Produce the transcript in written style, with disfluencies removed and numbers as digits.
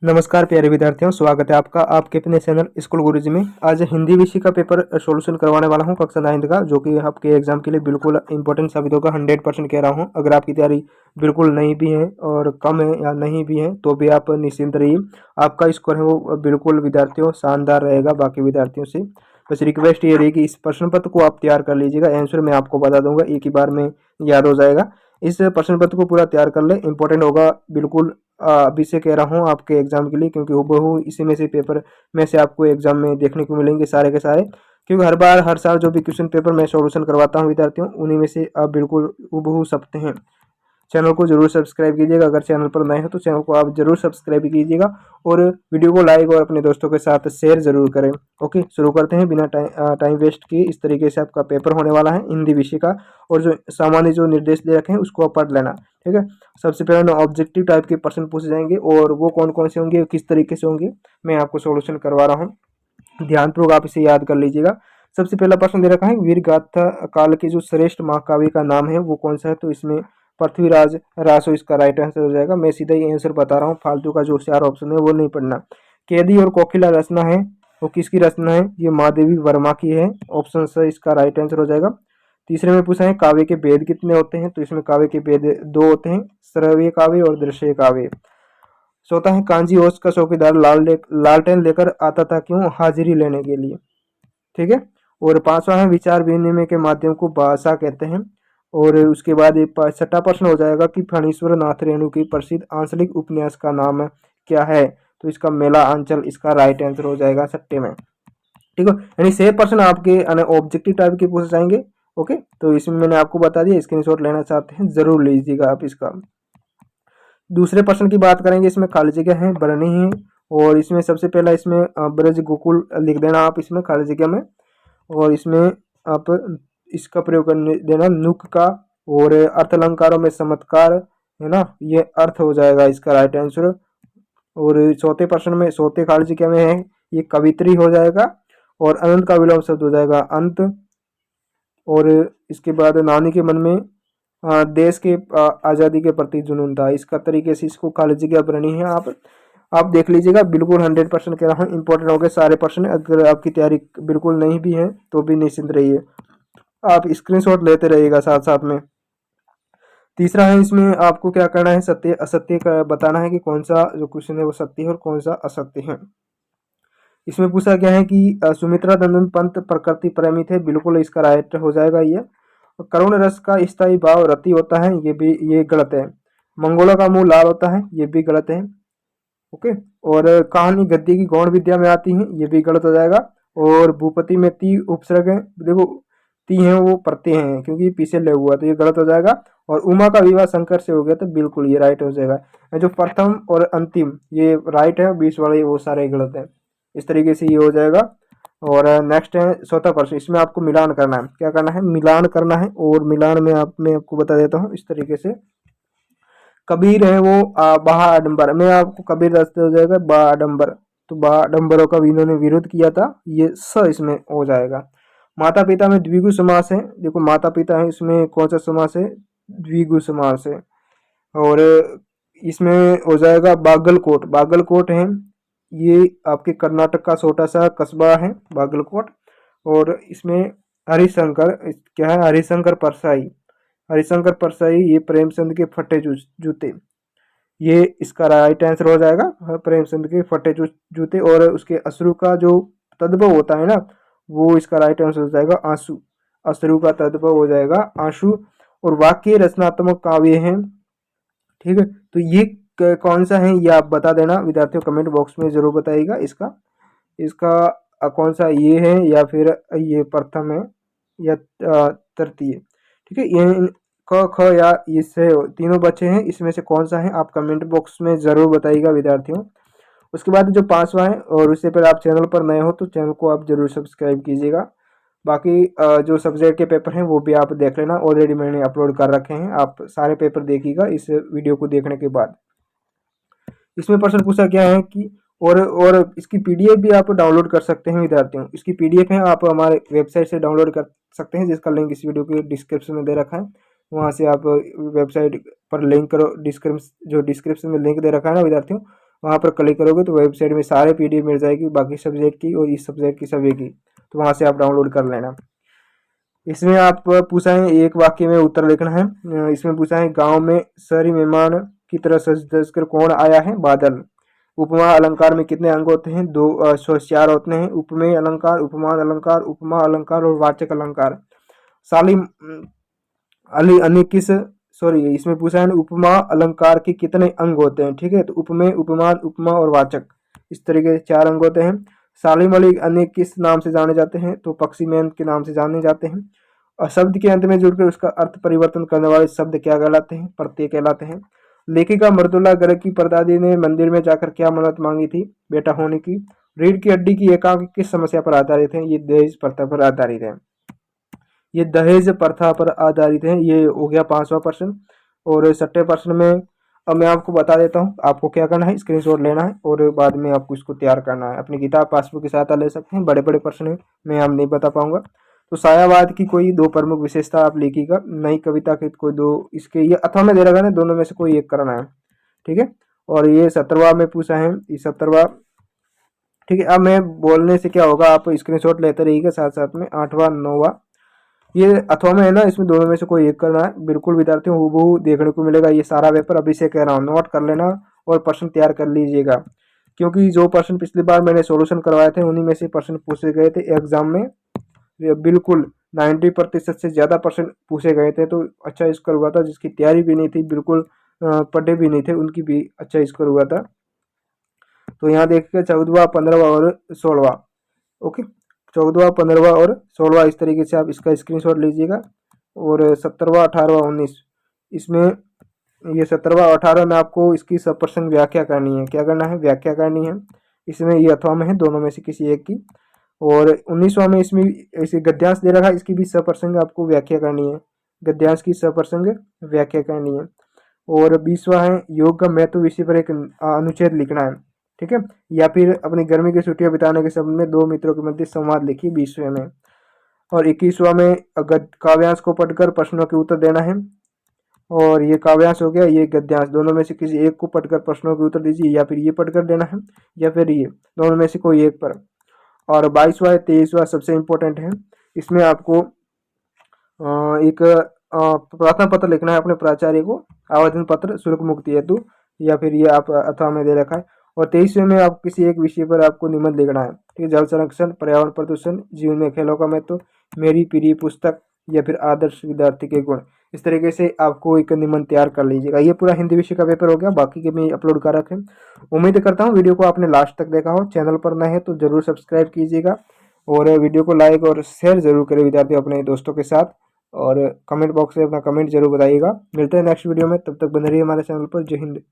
नमस्कार प्यारे विद्यार्थियों, स्वागत है आपका आपके अपने चैनल स्कूल गुरुजी में। आज हिंदी विषय का पेपर सॉल्यूशन करवाने वाला हूं कक्षा 9 का, जो कि आपके एग्जाम के लिए बिल्कुल इंपॉर्टेंट साबित होगा। 100% कह रहा हूं। अगर आपकी तैयारी बिल्कुल नहीं भी है और कम है या नहीं भी है तो भी आप निश्चिंत रहिए, आपका स्कोर है वो बिल्कुल विद्यार्थियों शानदार रहेगा बाकी विद्यार्थियों से। बस रिक्वेस्ट ये रही कि इस प्रश्न पत्र को आप तैयार कर लीजिएगा। आंसर मैं आपको बता दूंगा, एक ही बार में याद हो जाएगा। इस प्रश्न पत्र को पूरा तैयार कर ले, इंपॉर्टेंट होगा बिल्कुल। अभी से कह रहा हूँ आपके एग्जाम के लिए, क्योंकि हूबहू इसी में से पेपर में से आपको एग्जाम में देखने को मिलेंगे सारे के सारे। क्योंकि हर बार हर साल जो भी क्वेश्चन पेपर मैं सॉल्यूशन करवाता हूँ विद्यार्थियों, उन्हीं में से आप बिल्कुल हूबहू सकते हैं। चैनल को जरूर सब्सक्राइब कीजिएगा। अगर चैनल पर नए हो तो चैनल को आप जरूर सब्सक्राइब कीजिएगा और वीडियो को लाइक और अपने दोस्तों के साथ शेयर जरूर करें। ओके, शुरू करते हैं बिना टाइम वेस्ट किए। इस तरीके से आपका पेपर होने वाला है हिंदी विषय का, और जो सामान्य जो निर्देश दे रखे हैं उसको आप पढ़ लेना। ठीक है, सबसे पहले ऑब्जेक्टिव टाइप के प्रश्न पूछे जाएंगे, और वो कौन कौन से होंगे, किस तरीके से होंगे, मैं आपको सोल्यूशन करवा रहा हूँ। ध्यानपूर्वक आप इसे याद कर लीजिएगा। सबसे पहला प्रश्न दे रखा है, वीर गाथा काल के जो श्रेष्ठ महाकाव्य का नाम है वो कौन सा है। तो इसमें पृथ्वीराज रासो इसका राइट आंसर हो जाएगा। मैं सीधा ही आंसर बता रहा हूँ, फालतू का जो 4 ऑप्शन है वो नहीं पढ़ना। कैदी और कोकिला रचना है वो किसकी रचना है, ये महादेवी वर्मा की है। ऑप्शन स इसका राइट आंसर हो जाएगा। तीसरे में पूछा है काव्य के भेद कितने होते हैं। तो इसमें काव्य के भेद 2 होते हैं, श्रव्य काव्य और दृश्य काव्य। चौथा है कांजी ओस का चौकीदार लालटेन लेकर आता था क्यों, हाजिरी लेने के लिए। ठीक है, और पांचवा है विचार विनिमय के माध्यम को भाषा कहते हैं। और उसके बाद एक छठा प्रश्न हो जाएगा कि फणीश्वर नाथ रेणु की प्रसिद्ध आंचलिक उपन्यास का नाम क्या है। तो इसका मेला आंचल इसका राइट आंसर हो जाएगा छठे में। ठीक है, यानी 6 प्रश्न आपके ऑब्जेक्टिव टाइप के पूछे जाएंगे। ओके, तो इसमें मैंने आपको बता दिया, स्क्रीनशॉट लेना चाहते हैं जरूर लीजिएगा आप इसका। दूसरे प्रश्न की बात करेंगे, इसमें खाली जगह है भरनी है, और इसमें सबसे पहला इसमें ब्रज गोकुल लिख देना आप इसमें खाली जगह में, और इसमें आप इसका प्रयोग करने देना नुक का, और अर्थ अलंकारों में चमत्कार है ना, ये अर्थ हो जाएगा इसका राइट आंसर। और चौथे प्रश्न में चौथे खाली जगह में है ये कवित्री हो जाएगा, और अनंत का विलोम शब्द हो जाएगा अंत। और इसके बाद नानी के मन में देश के आज़ादी के प्रति जुनून था, इसका तरीके से इसको खाली जगह भरनी है। आप देख लीजिएगा, बिल्कुल 100% कह रहा हूँ, इंपॉर्टेंट हो गए सारे प्रश्न। अगर आपकी तैयारी बिल्कुल नहीं भी है तो भी निश्चिंत रहिए, आप स्क्रीनशॉट लेते रहिएगा साथ साथ में। तीसरा है, इसमें आपको क्या करना है, सत्य असत्य का बताना है कि कौन सा जो क्वेश्चन है वो सत्य है और कौन सा असत्य है। इसमें पूछा गया है कि सुमित्रा नंदन पंत प्रकृति प्रेमी थे, बिल्कुल इसका राइट हो जाएगा ये। करुण रस का स्थायी भाव रति होता है, ये गलत है। मंगोला का मुंह लाल होता है, ये भी गलत है। ओके, और कहानी गद्य की गौण विद्या में आती है, ये भी गलत हो जाएगा। और भूपति में ती उपसर्ग है, देखो ती है वो प्रत्यय हैं क्योंकि पीछे ले हुआ, तो ये गलत हो जाएगा। और उमा का विवाह शंकर से हो गया, तो बिल्कुल ये राइट हो जाएगा। जो प्रथम और अंतिम ये राइट है, 20 वाले वो सारे गलत है। इस तरीके से ये हो जाएगा। और नेक्स्ट है चौथा प्रश्न, इसमें आपको मिलान करना है। क्या करना है, मिलान करना है। और मिलान में मैं आपको बता देता हूँ इस तरीके से। कबीर है वो बहा आडम्बर, मैं आपको कबीर रास्ते हो जाएगा बा आडम्बर, तो बा आडम्बरों का इन्होंने विरोध किया था, ये स इसमें हो जाएगा। माता पिता में द्विगु समास है, देखो माता पिता है इसमें कौन सा समास है, द्विगु समास है। और इसमें हो जाएगा बागलकोट, बागलकोट है ये आपके कर्नाटक का छोटा सा कस्बा है बागलकोट। और इसमें हरिशंकर क्या है, हरिशंकर परसाई, हरिशंकर परसाई ये प्रेमचंद के फटे जूते, ये इसका राइट आंसर हो जाएगा। प्रेमचंद के फटे जूते। और उसके अश्रु का जो तद्भव होता है ना, वो इसका राइट आंसर हो जाएगा आंसू, अश्रु का तद्भव हो जाएगा आंसू। और वाक्य रचनात्मक काव्य है। ठीक है, तो ये कौन सा है ये आप बता देना विद्यार्थियों, कमेंट बॉक्स में जरूर बताइएगा। इसका इसका कौन सा ये है या फिर ये प्रथम है या तृतीय। ठीक है, ये क ख या इससे तीनों बच्चे हैं, इसमें से कौन सा है आप कमेंट बॉक्स में ज़रूर बताइएगा विद्यार्थियों। उसके बाद जो पांचवा है, और उससे पहले आप चैनल पर नए हो तो चैनल को आप जरूर सब्सक्राइब कीजिएगा। बाकी जो सब्जेक्ट के पेपर हैं वो भी आप देख लेना, ऑलरेडी मैंने अपलोड कर रखे हैं, आप सारे पेपर देखिएगा इस वीडियो को देखने के बाद। इसमें प्रश्न पूछा गया है कि और इसकी पीडीएफ भी आप डाउनलोड कर सकते हैं विद्यार्थियों। इसकी पीडीएफ है, आप हमारे वेबसाइट से डाउनलोड कर सकते हैं, जिसका लिंक इस वीडियो के डिस्क्रिप्शन में दे रखा है। वहाँ से आप वेबसाइट पर लिंक करो, डिस्क्रिप्शन में लिंक दे रखा है ना विद्यार्थियों, वहाँ पर क्लिक करोगे तो वेबसाइट में सारे PDF मिल जाएगी, बाकी सब्जेक्ट की और इस सब्जेक्ट की सभी की, तो वहाँ से आप डाउनलोड कर लेना। इसमें आप पूछा है एक वाक्य में उत्तर लिखना है। इसमें पूछा है गांव में शहरी मेहमान की तरह सज धज कर कौन आया है? बादल। उपमा अलंकार में कितने अंग होते हैं? दो 4 होते हैं। उपमेय अलंकार, उपमान अलंकार, उपमा अलंकार और वाचक अलंकार। सालिम अली अन्य किस सॉरी इसमें पूछा है उपमा अलंकार के कितने अंग होते हैं? ठीक है, तो उपमेय, उपमान, उपमा और वाचक, इस तरीके से 4 अंग होते हैं। सालिम अली अन्य किस नाम से जाने जाते हैं? तो पक्षीमैन के नाम से जाने जाते हैं। और शब्द के अंत में जुड़कर उसका अर्थ परिवर्तन करने वाले शब्द क्या कहलाते हैं? प्रत्यय कहलाते हैं। लेखिका मृदुला गर्ग की परदादी ने मंदिर में जाकर क्या मन्नत मांगी थी? बेटा होने की। रीढ़ की हड्डी की एकांक किस समस्या पर आधारित है? ये दहेज प्रथा पर आधारित है। ये दहेज प्रथा पर आधारित है। ये हो गया 5वां प्रश्न। और 6ठे प्रश्न में अब मैं आपको बता देता हूँ आपको क्या करना है, स्क्रीनशॉट लेना है और बाद में आपको इसको तैयार करना है। अपनी किताब पासबुक की सहायता ले सकते हैं, बड़े बड़े प्रश्न मैं आप नहीं बता पाऊंगा। तो सायावाद की कोई 2 प्रमुख विशेषता आप लिखिएगा। नई कविता के कोई 2 इसके ये अथवा में दे रखा है, दोनों में से कोई एक करना है। ठीक है, और ये 17वां में पूछा है, ये 17वां। ठीक है, अब मैं बोलने से क्या होगा, आप स्क्रीनशॉट लेते रहिएगा साथ साथ में। 8वां 9वां ये अथवा में है ना, इसमें दोनों में से कोई एक करना है। बिल्कुल विद्यार्थियों हूबहू देखने को मिलेगा ये सारा पेपर। अभी से कह रहा हूँ नोट कर लेना और प्रश्न तैयार कर लीजिएगा, क्योंकि जो प्रश्न पिछली बार मैंने सॉल्यूशन करवाए थे उन्हीं में से प्रश्न पूछे गए थे एग्जाम में। ये बिल्कुल 90% से ज़्यादा प्रश्न पूछे गए थे, तो अच्छा स्कोर हुआ था। जिसकी तैयारी भी नहीं थी, बिल्कुल पढ़े भी नहीं थे, उनकी भी अच्छा स्कोर हुआ था। तो यहाँ देखिए 14वां 15वां और 16वां। ओके, 14वां 15वां और 16वां इस तरीके से आप इसका स्क्रीनशॉट लीजिएगा। और 17वां 18वां 19 इसमें ये 17वां 18 में आपको इसकी सप्रसंग व्याख्या करनी है। क्या करना है? व्याख्या करनी है। इसमें ये अथवा में है, दोनों में से किसी एक की। और 19वां में इसमें ऐसे गद्यांश दे रखा है, इसकी भी सप्रसंग आपको व्याख्या करनी है। गद्यांश की सप्रसंग व्याख्या करनी है। और 20वां है योग का महत्व विषय पर एक अनुच्छेद लिखना है। ठीक है, या फिर अपनी गर्मी की छुट्टियां बिताने के संबंध में 2 मित्रों के मध्य संवाद लिखिए 20वें में। और 21वां में काव्यांश को पढ़कर प्रश्नों के उत्तर देना है। और ये काव्यांश हो गया, ये गद्यांश, दोनों में से किसी एक को पढ़कर प्रश्नों के उत्तर दीजिए, या फिर ये पढ़कर देना है या फिर ये, दोनों में से कोई एक पर। और 22वां 23वां सबसे इम्पोर्टेंट है। इसमें आपको एक प्रार्थना पत्र लिखना है अपने प्राचार्य को, आवेदन पत्र शुल्क मुक्ति हेतु, या फिर ये आप अथवा में दे रखा है। और 23वें में आप किसी एक विषय पर आपको निबंध लिखना है। ठीक है, जल संरक्षण, पर्यावरण प्रदूषण, जीवन में खेलों का महत्व, मेरी प्रिय पुस्तक, या फिर आदर्श विद्यार्थी के गुण। इस तरीके से आपको एक निबंध तैयार कर लीजिएगा। ये पूरा हिंदी विषय का पेपर हो गया, बाकी के मैं अपलोड कर रखे। उम्मीद करता हूँ वीडियो को आपने लास्ट तक देखा हो। चैनल पर नए हैं तो जरूर सब्सक्राइब कीजिएगा और वीडियो को लाइक और शेयर जरूर करें विद्यार्थी अपने दोस्तों के साथ। और कमेंट बॉक्स में अपना कमेंट जरूर बताइएगा। मिलते हैं नेक्स्ट वीडियो में, तब तक बने रहिए हमारे चैनल पर। जय हिंद।